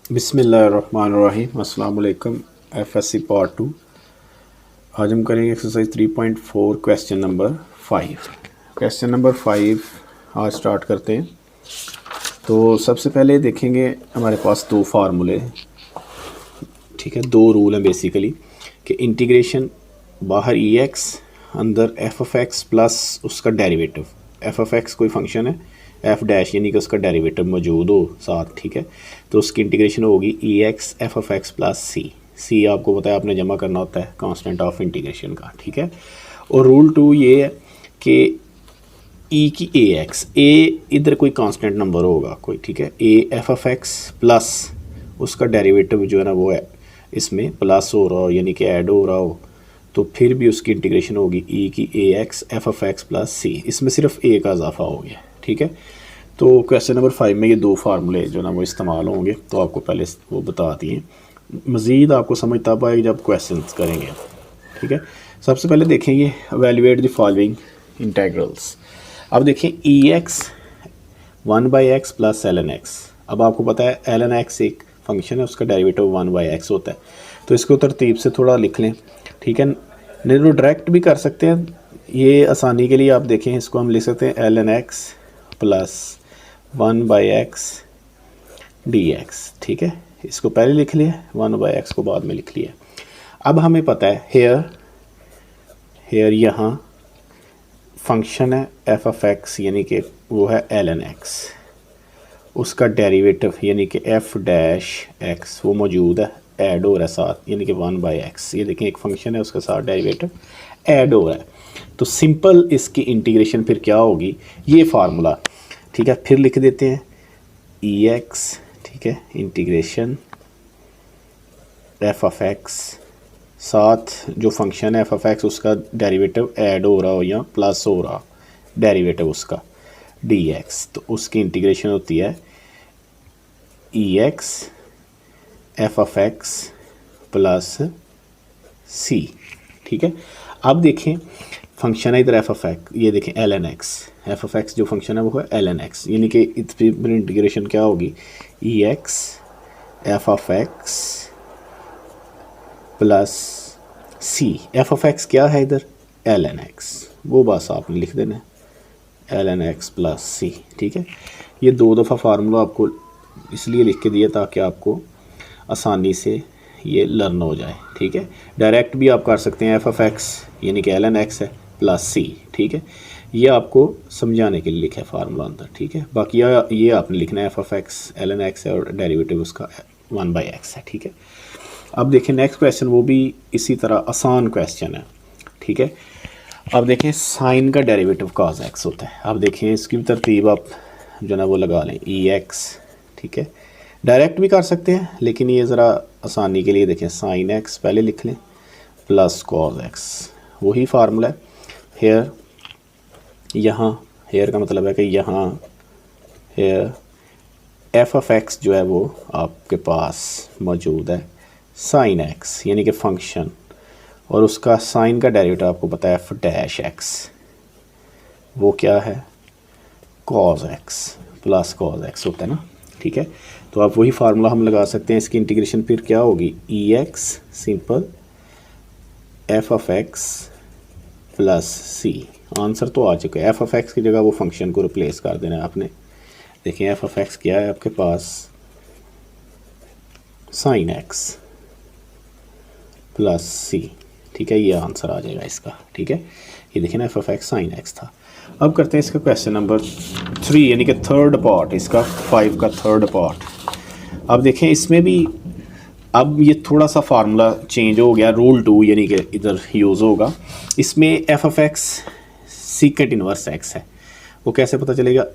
बिस्मिल्लाहिर्रहमानिर्रहीम। अस्सलाम वालेकुम। FSc part 2। आज हम करेंगे exercise 3.4 question number 5। Question number 5 आज स्टार्ट करते हैं। तो सबसे पहले देखेंगे हमारे पास दो फार्मूले, ठीक है, दो रूल हैं बेसिकली कि इंटीग्रेशन बाहर ई एक्स अंदर एफ ऑफ एक्स प्लस उसका डेरिवेटिव। एफ ऑफ एक्स कोई फंक्शन है, एफ डैश यानी कि उसका डेरिवेटिव मौजूद हो साथ, ठीक है, तो उसकी इंटीग्रेशन होगी e x F of x plus c. C आपको पता है आपने जमा करना होता है कांस्टेंट ऑफ इंटीग्रेशन का, ठीक है। और रूल 2 ये है कि ई की ए एक्स, ए इधर कोई कांस्टेंट नंबर होगा कोई, ठीक है, A F of x plus उसका डेरिवेटिव जो है ना वो है इसमें प्लस हो रहा हो यानी कि ऐड हो रहा हो, तो फिर भी उसकी इंटीग्रेशन होगी ई की a x F of x plus c. इसमें सिर्फ ए का इजाफा हो गया, ठीक है। तो क्वेश्चन नंबर 5 में ये दो फार्मूले जो ना वो इस्तेमाल होंगे, तो आपको पहले वो बता दिए। मज़ीद आपको समझ तब आएगी जब क्वेश्चन करेंगे, ठीक है। सबसे पहले देखें ये एवेलुएट द फॉलोइंग इंटेग्रल्स। अब देखें e x 1/x plus l N x. अब आपको पता है एल एन एक्स एक फंक्शन है, उसका डेरिवेटिव 1/x होता है, तो इसको तरतीब से थोड़ा लिख लें, ठीक है। नहीं तो डायरेक्ट भी कर सकते हैं, ये आसानी के लिए आप देखें इसको हम लिख सकते हैं L N X plus 1/x dx, ठीक है। इसको पहले लिख लिया, 1/x को बाद में लिख लिया। अब हमें पता है हेयर यहाँ फंक्शन है एफ ऑफ एक्स यानी कि वो है एल एन एक्स, उसका डेरिवेटिव यानी कि एफ डैश एक्स वो मौजूद है, ऐड हो रहा है साथ यानी कि 1/x। ये देखें एक फंक्शन है उसका साथ डेरिवेटिव ऐड हो रहा है, तो सिंपल इसकी इंटीग्रेशन फिर क्या होगी, ये फार्मूला, ठीक है, फिर लिख देते हैं ई एक्स, ठीक है, इंटीग्रेशन एफ ऑफ एक्स साथ जो फंक्शन है एफ ऑफ एक्स उसका डेरिवेटिव ऐड हो रहा हो या प्लस हो रहा डेरिवेटिव उसका डी एक्स, तो उसकी इंटीग्रेशन होती है e x F of x plus c, ठीक है। अब देखें फंक्शन है इधर एफ ऑफ एक्स, ये देखें L N X, F of X जो फंक्शन है वो है एल एन एक्स, यानी कि इसकी इंटीग्रेशन क्या होगी e x F of x plus c. F of x क्या है इधर एल एन एक्स, वो बस आपने लिख देना L N X plus c, ठीक है। ये दो दफ़ा फार्मूला आपको इसलिए लिख के दिया ताकि आपको आसानी से ये लर्न हो जाए, ठीक है। डायरेक्ट भी आप कर सकते हैं एफ ऑफ एक्स यानी कि एल एन एक्स है प्लस सी, ठीक है। ये आपको समझाने के लिए लिखा है फार्मूला अंदर, ठीक है। बाकी ये आपने लिखना है F of X L N X है और डेरिवेटिव उसका 1/x है, ठीक है। अब देखें नेक्स्ट क्वेश्चन, वो भी इसी तरह आसान क्वेश्चन है, ठीक है। अब देखें साइन का डेरिवेटिव cos x होता है। अब देखें इसकी भी तरतीब आप जो ना वो लगा लें ई एक्स, ठीक है, डायरेक्ट भी कर सकते हैं लेकिन ये ज़रा आसानी के लिए देखें साइन एक्स पहले लिख लें प्लस cos x, वही फार्मूला है हेयर, यहाँ हेयर का मतलब है कि यहाँ हेयर एफ ऑफ एक्स जो है वो आपके पास मौजूद है साइन एक्स यानी कि फंक्शन, और उसका साइन का डेरिवेटिव आपको पता है एफ डैश एक्स, वो क्या है cos x plus cos x होता है ना, ठीक है। तो आप वही फार्मूला हम लगा सकते हैं, इसकी इंटीग्रेशन फिर क्या होगी e x simple f of x plus c. Answer तो आ चुका है, एफ ऑफ एक्स की जगह वो फंक्शन को रिप्लेस कर देना है आपने। देखें एफ ऑफ एक्स क्या है आपके पास साइन एक्स प्लस सी, ठीक है, ये आंसर आ जाएगा इसका, ठीक है। ये देखें ना F of x sine x था। अब करते हैं इसका क्वेश्चन नंबर 3 यानी कि थर्ड पार्ट, इसका 5 का थर्ड पार्ट। अब देखें इसमें भी अब ये थोड़ा सा फार्मूला चेंज हो गया, रूल 2 यानी कि इधर यूज़ होगा। इसमें F of x secant inverse x है, वो कैसे पता चलेगा,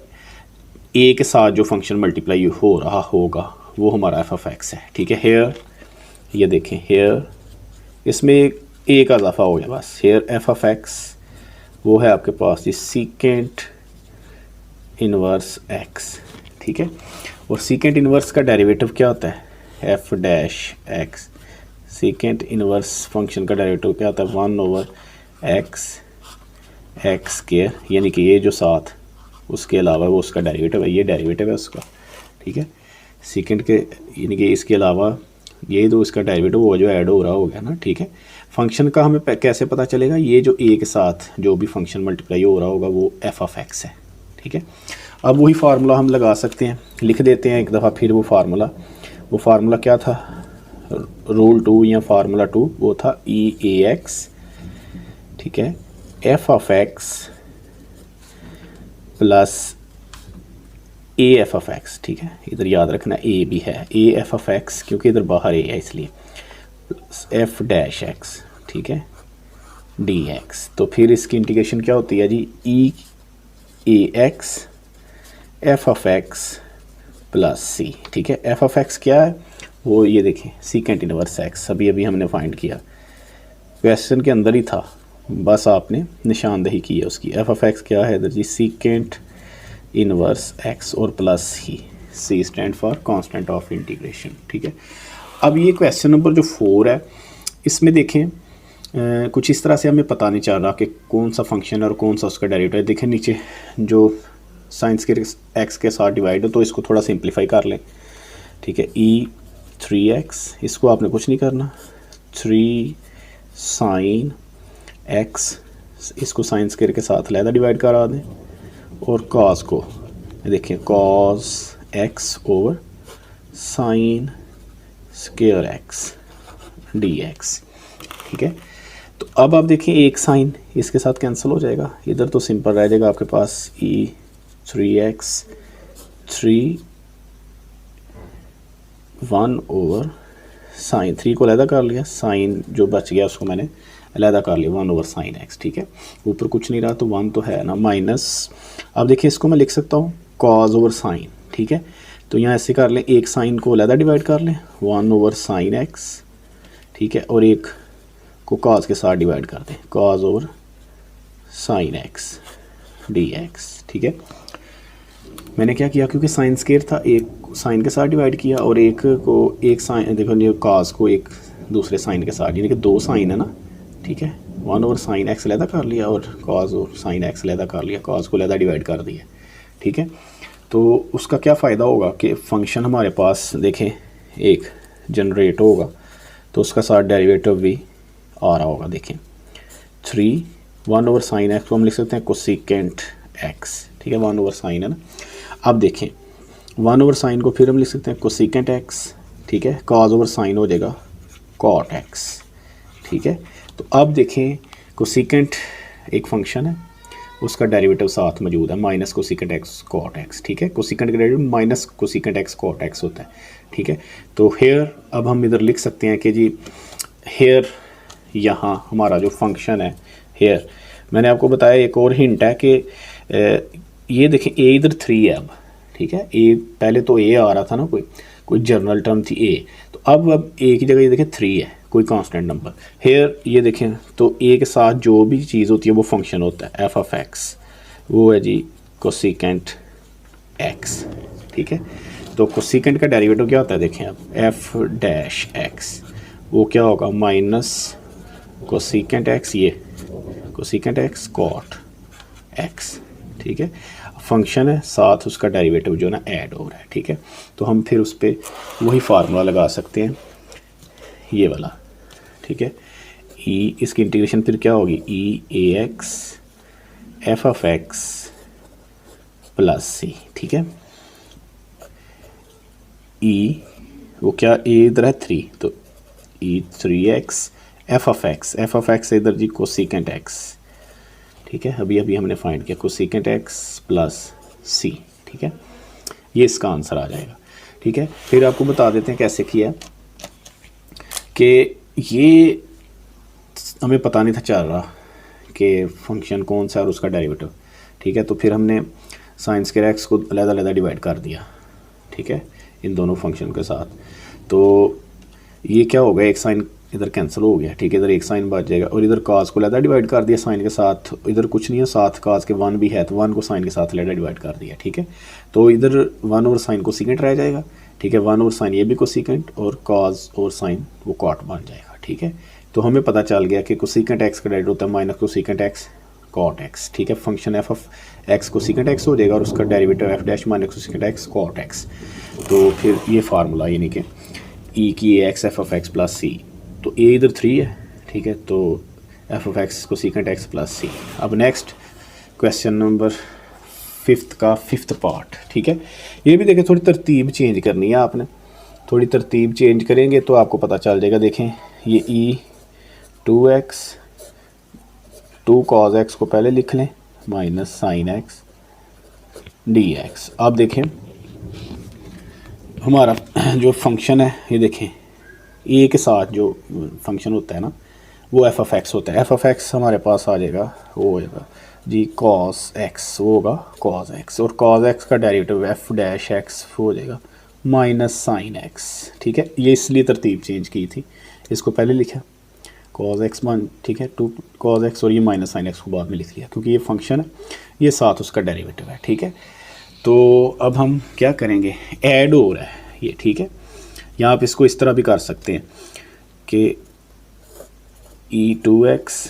ए के साथ जो फंक्शन मल्टीप्लाई हो रहा होगा वो हमारा एफ ऑफ एक्स है, ठीक है। हेयर ये देखें हेयर इसमें ए का इजाफा हो गया बस, हेयर एफ ऑफ एक्स वो है आपके पास ये सीकेंट इनवर्स एक्स, ठीक है। और सीकेंट इनवर्स का डेरिवेटिव क्या होता है F dash x, secant inverse function का डेरिवेटिव क्या होता है 1/x एक्स स्क्वायर, यानी कि ये जो साथ उसके अलावा वो उसका डेरिवेटिव है, ये डेरिवेटिव है उसका, ठीक है। सीकेंट के यानी कि इसके अलावा ये तो इसका डेरिवेटिव वो जो ऐड हो रहा हो गया ना, ठीक है। फंक्शन का हमें कैसे पता चलेगा, ये जो ए के साथ जो भी फंक्शन मल्टीप्लाई हो रहा होगा वो एफ ऑफ एक्स है, ठीक है। अब वही फार्मूला हम लगा सकते हैं, लिख देते हैं एक दफ़ा फिर वो फार्मूला क्या था, रूल 2 या फार्मूला 2, वो था ई ए एक्स, ठीक है, F of x plus A F of x, ठीक है। इधर याद रखना ए भी है, ए एफ ऑफ एक्स क्योंकि इधर बाहर ए है इसलिए, एफ डैश एक्स, ठीक है, डी एक्स। तो फिर इसकी इंटीग्रेशन क्या होती है जी, e a x F of x plus c, ठीक है। एफ ऑफ एक्स क्या है, वो ये देखें सीकेंट इनवर्स एक्स, अभी हमने फाइंड किया, क्वेश्चन के अंदर ही था, बस आपने निशानदेही की है उसकी। एफ ऑफ एक्स क्या है इधर जी, सीकेंट इनवर्स एक्स और plus C stand for constant of integration, ठीक है। अब ये क्वेश्चन नंबर जो 4 है, इसमें देखें कुछ इस तरह से हमें पता नहीं चल रहा कि कौन सा फंक्शन है और कौन सा उसका डेरिवेटिव है। देखें नीचे जो साइंस के एक्स के साथ डिवाइड है, तो इसको थोड़ा सिंप्लीफाई कर लें, ठीक है। ई 3x, इसको आपने कुछ नहीं करना, 3 साइन एक्स, इसको साइन स्क्वायर के साथ अलहदा डिवाइड करा दें, और कॉस को देखिए cos x over sine square x D x, ठीक है। तो अब आप देखिए एक साइन इसके साथ कैंसिल हो जाएगा, इधर तो सिंपल रह जाएगा आपके पास ई 3x 3 1 ओवर साइन, 3 को अलहदा कर लिया, साइन जो बच गया उसको मैंने अलहदा कर लिया, 1 ओवर साइन एक्स, ठीक है। ऊपर कुछ नहीं रहा तो 1 तो है ना, माइनस, अब देखिए इसको मैं लिख सकता हूँ कॉज ओवर साइन, ठीक है। तो यहाँ ऐसे कर लें, एक साइन को अलहदा डिवाइड कर लें 1 ओवर साइन एक्स, ठीक है, और एक को कॉज के साथ डिवाइड कर दें, cause over sine x D x, ठीक है। मैंने क्या किया, क्योंकि साइन स्क्वायर था, एक साइन के साथ डिवाइड किया और एक को एक साइन, देखो ये कॉज को एक दूसरे साइन के साथ, यानी कि 2 साइन है ना, ठीक है। 1 ओवर साइन एक्स अलहदा कर लिया और कॉज और साइन एक्स अलहदा कर लिया, कॉज को अलहदा डिवाइड कर दिया, ठीक है। तो उसका क्या फ़ायदा होगा कि फंक्शन हमारे पास देखें एक जनरेट होगा, तो उसका साथ डेरिवेटिव भी आ रहा होगा, देखें 1 ओवर साइन एक्स को हम लिख सकते हैं कोसिकेंट एक्स, ठीक है, 1 ओवर साइन है ना। अब देखें 1 ओवर साइन को फिर हम लिख सकते हैं कोसिकेंट एक्स, ठीक है, कॉज ओवर साइन हो जाएगा कॉट एक्स, ठीक है। तो अब देखें कोसिकेंट एक फंक्शन है, उसका डेरिवेटिव साथ मौजूद है, minus cosecant x cot x, ठीक है। कोसिकेंट का derivative minus cosecant x cot X होता है, ठीक है। तो हेयर अब हम इधर लिख सकते हैं कि जी हेयर यहाँ हमारा जो फंक्शन है हेयर, मैंने आपको बताया एक और हिंट है कि ये देखें ए इधर 3 है अब, ठीक है। ए पहले तो ए आ रहा था ना, कोई जर्नल टर्म थी ए, तो अब ए की जगह ये देखें 3 है, कोई कांस्टेंट नंबर। हेयर ये देखें तो ए के साथ जो भी चीज़ होती है वो फंक्शन होता है, एफ ऑफ एक्स, वो है जी कोसिकेंट एक्स, ठीक है। तो कोसिकेंट का डेरिवेटिव क्या होता है, देखें अब एफ डैश एक्स, वो क्या होगा माइनस कोसिकेंट एक्स, ये कोसिकेंट एक्स कॉट एक्स, ठीक है। फंक्शन है साथ उसका डेरिवेटिव जो ना ऐड हो रहा है, ठीक है। तो हम फिर उस पर वही फार्मूला लगा सकते हैं, ये वाला, ठीक है। ई इसकी इंटीग्रेशन फिर क्या होगी, e a x F of x plus c, ठीक है। ई वो क्या, ए इधर है 3, तो ई 3x एफ ऑफ एक्स इधर जी कोसिकेंट एक्स, ठीक है। अभी हमने फाइंड किया कोसिकेंट एक्स प्लस सी, ठीक है। ये इसका आंसर आ जाएगा, ठीक है। फिर आपको बता देते हैं कैसे किया, कि ये हमें पता नहीं था चल रहा कि फंक्शन कौन सा है और उसका डेरिवेटिव, ठीक है। तो फिर हमने साइन स्क्वायर एक्स को अलग-अलग डिवाइड कर दिया, ठीक है, इन दोनों फंक्शन के साथ। तो ये क्या हो गया, एक साइन इधर कैंसिल हो गया, ठीक है, इधर एक साइन बच जाएगा, और इधर काज को अलग डिवाइड कर दिया साइन के साथ, इधर कुछ नहीं है, साथ काज के 1 भी है, तो 1 को साइन के साथ अलग डिवाइड कर दिया, ठीक है। तो इधर 1 ओवर साइन को सीकेंट रह जाएगा, ठीक है, 1 ओवर साइन ये भी को सीकेंट, और काज और साइन वो कॉट बन जाएगा, ठीक है। तो हमें पता चल गया कि कोसिकेंट एक्स का डेरिवेटिव होता है minus cosecant x cot x, ठीक है। फंक्शन एफ ऑफ एक्स को सीकेंट एक्स हो जाएगा और उसका derivative f dash minus secant x cot x. तो फिर ये फार्मूला यानी कि ई की a x F of x plus c, तो ए इधर 3 है, ठीक है, तो एफ ऑफ एक्स को सीकेंट एक्स प्लस सी। अब नेक्स्ट क्वेश्चन नंबर 5 का 5th पार्ट, ठीक है। ये भी देखें, थोड़ी तरतीब चेंज करनी है आपने, थोड़ी तरतीब चेंज करेंगे तो आपको पता चल जाएगा। देखें ये ई 2x 2 cos x को पहले लिख लें minus sine x D x. अब देखें हमारा जो फंक्शन है, ये देखें ए के साथ जो फंक्शन होता है ना वो एफ ऑफ एक्स होता है। एफ ऑफ एक्स हमारे पास आ जाएगा, वो हो जाएगा जी कॉस एक्स, वो होगा कॉस एक्स, और कॉस एक्स का डेरिवेटिव एफ डैश एक्स हो जाएगा माइनस साइन एक्स, ठीक है। ये इसलिए तरतीब चेंज की थी, इसको पहले लिखा कॉस एक्स मान, ठीक है, 2 cos x, और ये माइनस साइन एक्स को बाद में लिख लिया क्योंकि ये फंक्शन है, ये साथ उसका डेरिवेटिव है, ठीक है। तो अब हम क्या करेंगे, ऐड हो रहा है ये, ठीक है। यहाँ आप इसको इस तरह भी कर सकते हैं कि ई 2x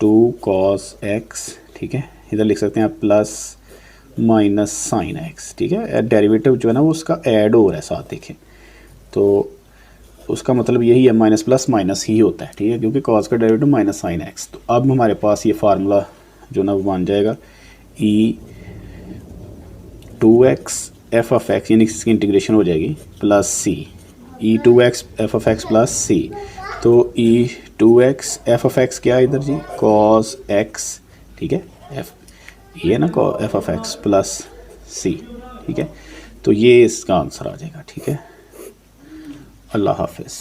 2 cos x, ठीक है, इधर लिख सकते हैं प्लस माइनस साइन एक्स, ठीक है। डेरिवेटिव जो है ना वो उसका ऐड हो रहा है साथ, देखें तो उसका मतलब यही है, माइनस प्लस माइनस ही होता है, ठीक है, क्योंकि कॉस का डेरिवेटिव माइनस साइन एक्स। तो अब हमारे पास ये फार्मूला जो ना वो बन जाएगा ई 2x एफ ऑफ एक्स, यानी इसकी इंटीग्रेशन हो जाएगी plus c, e 2x f of x plus c. तो e 2x f of x क्या है इधर जी, कॉस एक्स, ठीक है, एफ ये ना F of x plus c, ठीक है। तो ये इसका आंसर आ जाएगा, ठीक है। अल्लाह हाफिज़।